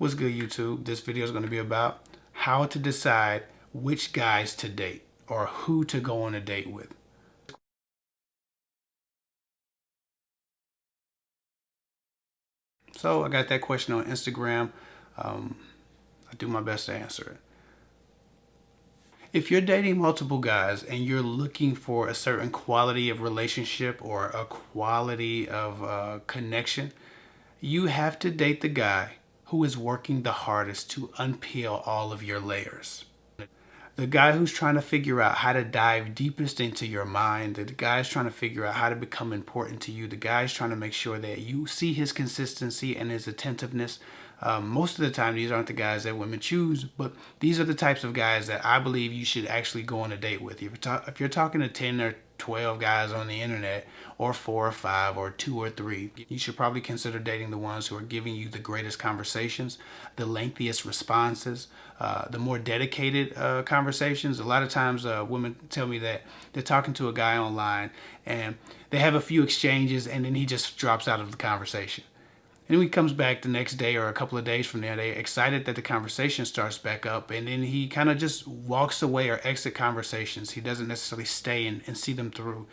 What's good, YouTube? This video is going to be about how to decide which guys to date or who to go on a date with. So I got that question on Instagram. I do my best to answer it. If you're dating multiple guys and you're looking for a certain quality of relationship or a quality of connection, you have to date the guy who is working the hardest to unpeel all of your layers. The guy who's trying to figure out how to dive deepest into your mind. The guy's trying to figure out how to become important to you. The guy's trying to make sure that you see his consistency and his attentiveness. Most of the time, these aren't the guys that women choose, but these are the types of guys that I believe you should actually go on a date with. If you're talking to 10 or 12 guys on the internet, or 4 or 5 or 2 or 3, you should probably consider dating the ones who are giving you the greatest conversations, the lengthiest responses, the more dedicated conversations. A lot of times women tell me that they're talking to a guy online and they have a few exchanges and then he just drops out of the conversation. And when he comes back the next day or a couple of days from there, they're excited that the conversation starts back up, and then he kind of just walks away or exit conversations. He doesn't necessarily stay and see them through.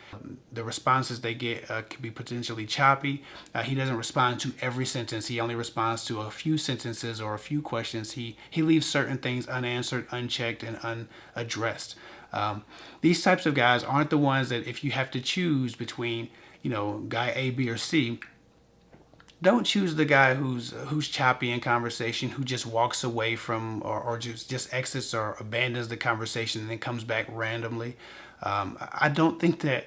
The responses they get can be potentially choppy. He doesn't respond to every sentence. He only responds to a few sentences or a few questions. He leaves certain things unanswered, unchecked, and unaddressed. These types of guys aren't the ones that if you have to choose between, guy A, B, or C, don't choose the guy who's choppy in conversation, who just walks away from or just exits or abandons the conversation and then comes back randomly. I don't think that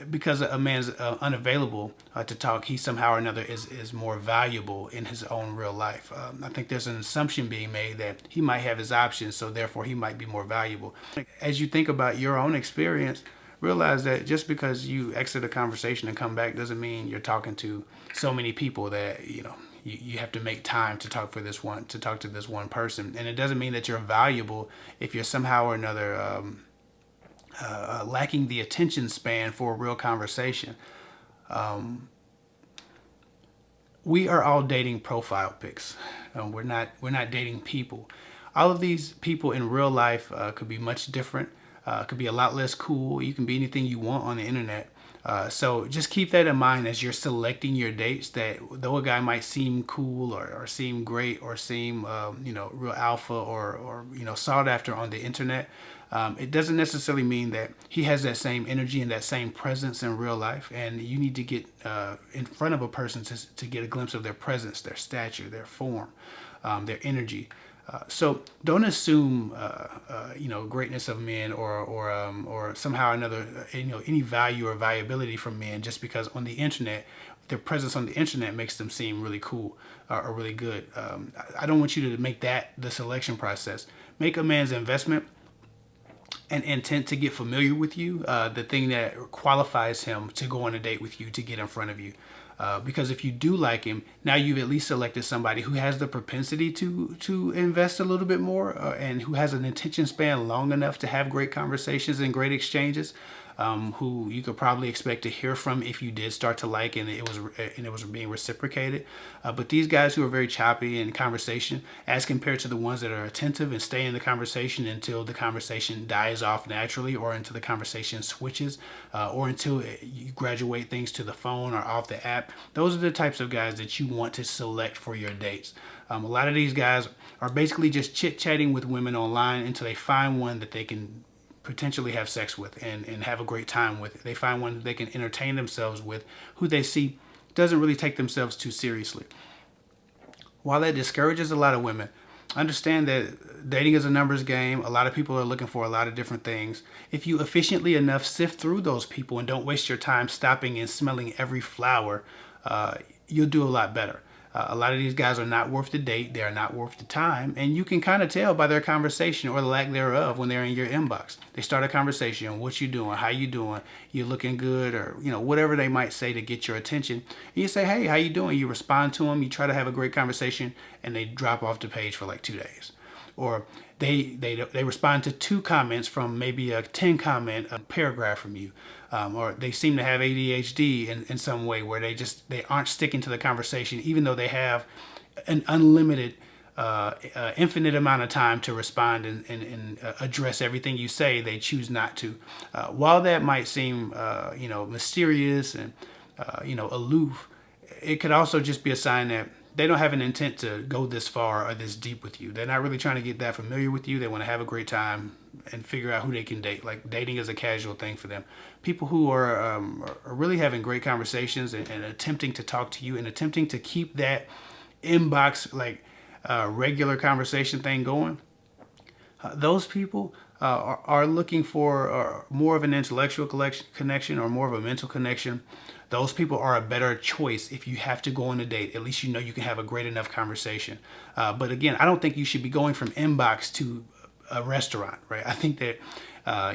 because a man's unavailable to talk, he somehow or another is more valuable in his own real life. I think there's an assumption being made that he might have his options, so therefore he might be more valuable. As you think about your own experience, realize that just because you exit a conversation and come back doesn't mean you're talking to so many people that you have to make time to talk to this one person. And it doesn't mean that you're valuable if you're somehow or another lacking the attention span for a real conversation. We are all dating profile pics. We're not dating people. All of these people in real life could be much different. Could be a lot less cool. You can be anything you want on the internet. So just keep that in mind as you're selecting your dates, that though a guy might seem cool or seem great or seem real alpha or sought after on the internet, it doesn't necessarily mean that he has that same energy and that same presence in real life. And you need to get in front of a person to get a glimpse of their presence, their stature, their form, their energy. So don't assume greatness of men or somehow or another any value or valuability from men just because on the internet, their presence on the internet makes them seem really cool or really good. I don't want you to make that the selection process. Make a man's investment and intent to get familiar with you the thing that qualifies him to go on a date with you, to get in front of you. Because if you do like him, now you've at least selected somebody who has the propensity to invest a little bit more and who has an attention span long enough to have great conversations and great exchanges, who you could probably expect to hear from if you did start to like and it was being reciprocated. But these guys who are very choppy in conversation, as compared to the ones that are attentive and stay in the conversation until the conversation dies off naturally, or until the conversation switches, or until you graduate things to the phone or off the app, those are the types of guys that you want to select for your dates. A lot of these guys are basically just chit-chatting with women online until they find one that they can potentially have sex with and have a great time with. They find one that they can entertain themselves with, who they see doesn't really take themselves too seriously. While that discourages a lot of women, understand that dating is a numbers game. A lot of people are looking for a lot of different things. If you efficiently enough sift through those people and don't waste your time stopping and smelling every flower, you'll do a lot better. A lot of these guys are not worth the date. They are not worth the time. And you can kind of tell by their conversation or the lack thereof when they're in your inbox. They start a conversation. What you doing? How you doing? You looking good? Or, whatever they might say to get your attention. And you say, hey, how you doing? You respond to them. You try to have a great conversation, and they drop off the page for like 2 days. Or they respond to 2 comments from maybe a 10 comment a paragraph from you, or they seem to have ADHD in some way where they aren't sticking to the conversation, even though they have an unlimited, infinite amount of time to respond and address everything you say, they choose not to. While that might seem, mysterious and, aloof, it could also just be a sign that they don't have an intent to go this far or this deep with you. They're not really trying to get that familiar with you. They want to have a great time and figure out who they can date. Like, dating is a casual thing for them. People who are really having great conversations and attempting to talk to you and attempting to keep that inbox, regular conversation thing going, those people are looking for more of an intellectual connection or more of a mental connection. Those people are a better choice if you have to go on a date. At least you know you can have a great enough conversation. But again, I don't think you should be going from inbox to a restaurant, right? I think that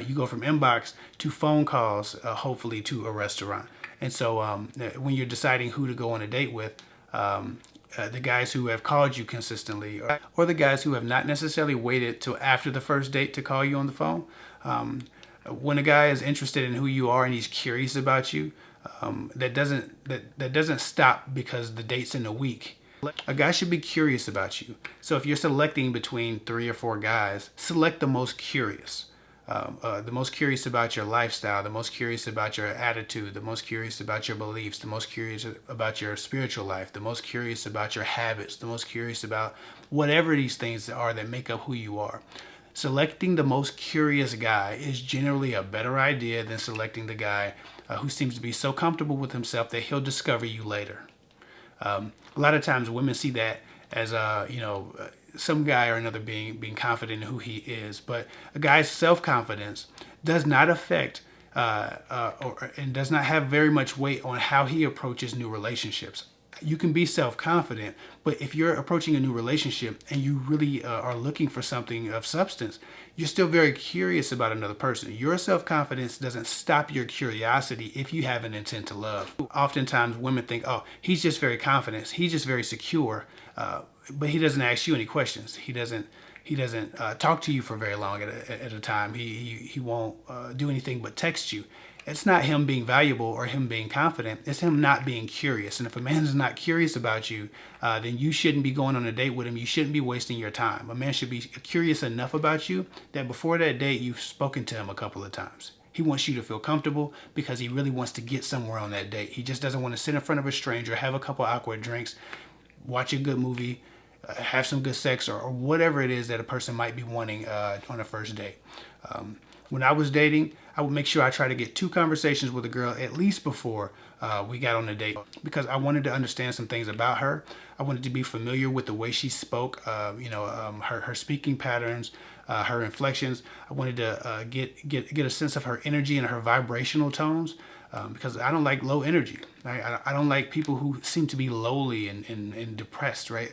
you go from inbox to phone calls, hopefully to a restaurant. And so when you're deciding who to go on a date with, the guys who have called you consistently, or the guys who have not necessarily waited till after the first date to call you on the phone. When a guy is interested in who you are and he's curious about you, that doesn't stop because the date's in a week. A guy should be curious about you. So if you're selecting between 3 or 4 guys, select the most curious. The most curious about your lifestyle, the most curious about your attitude, the most curious about your beliefs, the most curious about your spiritual life, the most curious about your habits, the most curious about whatever these things are that make up who you are. Selecting the most curious guy is generally a better idea than selecting the guy who seems to be so comfortable with himself that he'll discover you later. A lot of times women see that as some guy or another being confident in who he is, but a guy's self-confidence does not affect and does not have very much weight on how he approaches new relationships. You can be self-confident, but if you're approaching a new relationship and you really are looking for something of substance, you're still very curious about another person. Your self-confidence doesn't stop your curiosity if you have an intent to love. Oftentimes women think, oh, he's just very confident, he's just very secure, but he doesn't ask you any questions. He doesn't talk to you for very long at a time. He won't do anything but text you. It's not him being valuable or him being confident. It's him not being curious. And if a man's not curious about you, then you shouldn't be going on a date with him. You shouldn't be wasting your time. A man should be curious enough about you that before that date, you've spoken to him a couple of times. He wants you to feel comfortable because he really wants to get somewhere on that date. He just doesn't want to sit in front of a stranger, have a couple awkward drinks, watch a good movie, have some good sex, or whatever it is that a person might be wanting on a first date. When I was dating, I would make sure I try to get 2 conversations with a girl at least before we got on a date, because I wanted to understand some things about her. I wanted to be familiar with the way she spoke, her speaking patterns, her inflections. I wanted to get a sense of her energy and her vibrational tones, because I don't like low energy. Right? I don't like people who seem to be lowly and depressed, right?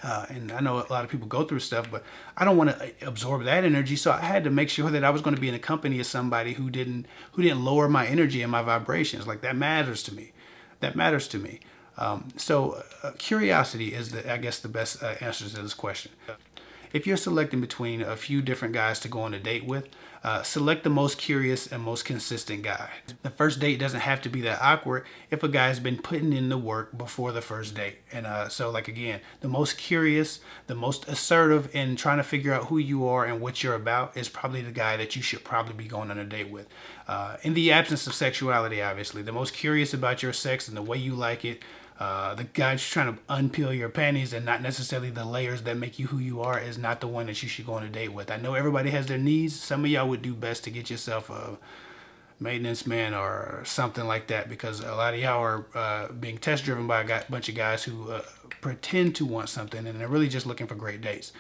And I know a lot of people go through stuff, but I don't want to absorb that energy. So I had to make sure that I was going to be in the company of somebody who didn't lower my energy and my vibrations. Like, that matters to me. That matters to me. So curiosity is, I guess, the best answer to this question. If you're selecting between a few different guys to go on a date with, select the most curious and most consistent guy. The first date doesn't have to be that awkward if a guy's been putting in the work before the first date. And again, the most curious, the most assertive in trying to figure out who you are and what you're about is probably the guy that you should probably be going on a date with. In the absence of sexuality, obviously, the most curious about your sex and the way you like it, the guy who's trying to unpeel your panties and not necessarily the layers that make you who you are is not the one that you should go on a date with. I know everybody has their needs. Some of y'all would do best to get yourself a maintenance man or something like that, because a lot of y'all are being test driven by a bunch of guys who pretend to want something and they're really just looking for great dates.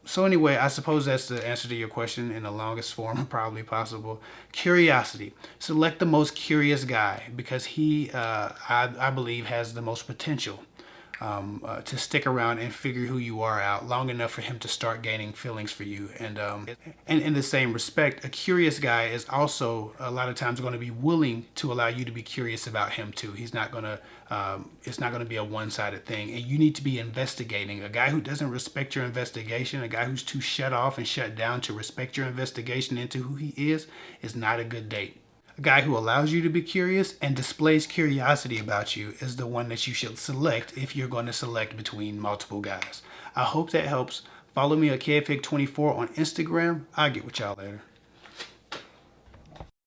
So anyway, I suppose that's the answer to your question in the longest form probably possible. Curiosity. Select the most curious guy because he, I believe, has the most potential to stick around and figure who you are out long enough for him to start gaining feelings for you. And in the same respect, a curious guy is also a lot of times going to be willing to allow you to be curious about him too. He's not going to, it's not going to be a one-sided thing, and you need to be investigating. A guy who doesn't respect your investigation, a guy who's too shut off and shut down to respect your investigation into who he is not a good date. A guy who allows you to be curious and displays curiosity about you is the one that you should select if you're going to select between multiple guys. I hope that helps. Follow me at kevhick24 on Instagram. I'll get with y'all later.